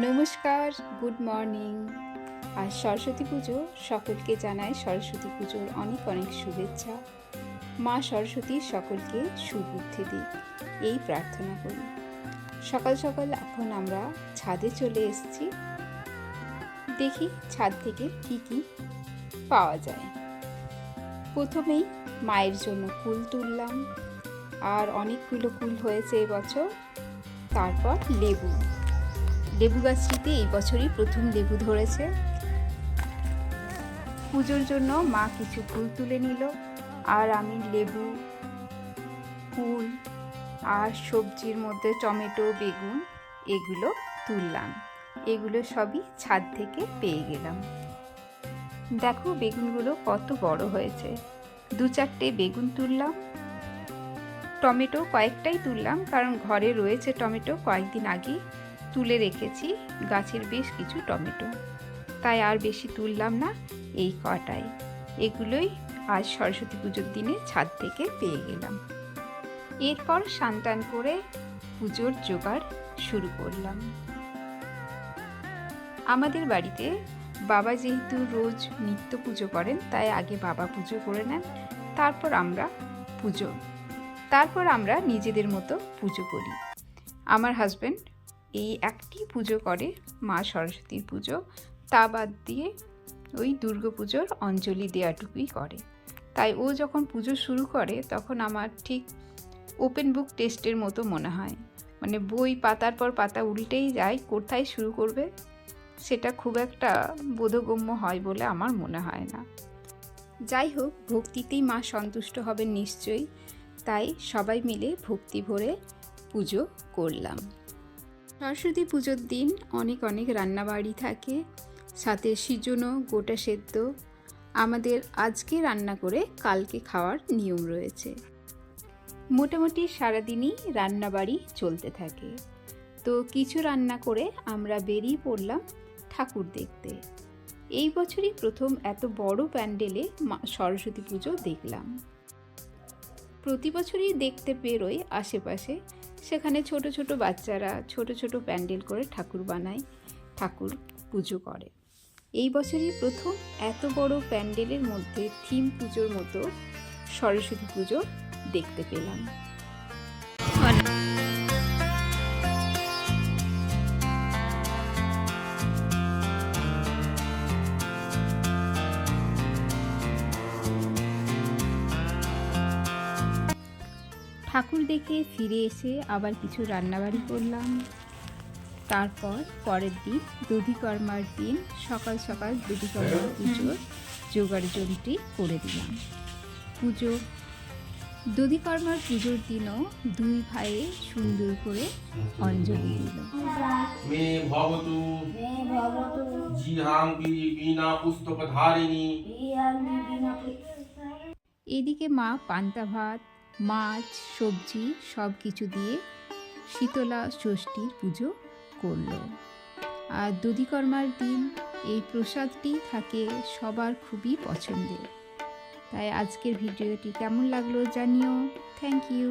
নমস্কার, good morning. আজ সরস্বতী পুজো, সকলকে জানাই সরস্বতী পুজোর অনেক অনেক শুভেচ্ছা। মা সরস্বতী সকলকে সুবুদ্ধি দিক, এই প্রার্থনা করি। সকাল সকাল এখন আমরা ছাদে চলে এসেছি, দেখি ছাদ থেকে কি কি পাওয়া যায়। প্রথমেই মায়ের জন্য কুল তুললাম, আর অনেকগুলো কুল হয়েছে এবছর। তারপর লেবু গাছটিতে এই বছরই প্রথম লেবু ধরেছে। পুজোর জন্য মা কিছু ফুল তুলে নিল, আর আমি লেবু, ফুল আর সবজির মধ্যে টমেটো, বেগুন এগুলো তুললাম। এগুলো সবই ছাদ থেকে পেয়ে গেলাম। দেখো বেগুনগুলো কত বড় হয়েছে। 2-4টে বেগুন তুললাম। টমেটো কয়েকটাই তুললাম, কারণ ঘরে রয়েছে টমেটো, কয়েকদিন আগে তুলে রেখেছি গাছের বেশ কিছু টমেটো, তাই আর বেশি তুললাম না, এই কটাই। এগুলোই আজ সরস্বতী পুজোর দিনে ছাদ থেকে পেয়ে গেলাম। এরপর স্নান করে পুজোর জোগাড় শুরু করলাম। আমাদের বাড়িতে বাবা যেহেতু রোজ নিত্য পুজো করেন, তাই আগে বাবা পুজো করে নেন, তারপর আমরা নিজেদের মতো পুজো করি। আমার হাজব্যান্ড এই একটি পুজো করে, মা সরস্বতীর পুজো, তা বাদ দিয়ে ওই দুর্গা পুজোর অঞ্জলি দেওয়াটুকুই করে। তাই ও যখন পুজো শুরু করে তখন আমার ঠিক ওপেন বুক টেস্টের মতো মনে হয়, মানে বই পাতার পর পাতা উল্টেই যায়, কোথায় শুরু করবে সেটা খুব একটা বোধগম্য হয় বলে আমার মনে হয় না। যাই হোক, ভক্তিতেই মা সন্তুষ্ট হবেন নিশ্চয়ই, তাই সবাই মিলে ভক্তি ভরে পুজো করলাম। সরস্বতী পুজোর দিন অনেক অনেক রান্নাবাড়ি থাকে, সাথে সিজনো, গোটা সেদ্ধ। আমাদের আজকে রান্না করে কালকে খাওয়ার নিয়ম রয়েছে। মোটামুটি সারাদিনই রান্নাবাড়ি চলতে থাকে। তো কিছু রান্না করে আমরা বেরিয়ে পড়লাম ঠাকুর দেখতে। এই বছরই প্রথম এত বড় প্যান্ডেলে সরস্বতী পুজো দেখলাম। প্রতি বছরই দেখতে বেরোই আশেপাশে, সেখানে ছোট ছোট বাচ্চারা ছোট ছোট প্যান্ডেল করে ঠাকুর বানায়, ঠাকুর পুজো করে। এই বছরই প্রথম এত বড় প্যান্ডেলের মধ্যে থিম পুজোর মতো সরস্বতী পুজো দেখতে পেলাম। ঠাকুর দেখে ফিরে এসে আবার কিছু রান্নাবাড়ি করলাম। তারপর পরের দিন দধিকর্মার দিন সকাল সকাল দধিকর্মার পুজোর জোগাড় যন্ত্রী করে দিলাম। দধিকর্মার পুজোর দিনও দুই ভাইয়ে সুন্দর করে অঞ্জলি দিল। এদিকে মা পান্তা ভাত, মাছ, সবজি সব কিছু দিয়ে শীতলা ষষ্ঠীর পুজো করলো। আর দধিকর্মার দিন এই প্রসাদটি থাকে সবার খুবই পছন্দের। তাই আজকের ভিডিওটি কেমন লাগলো জানিও। Thank you.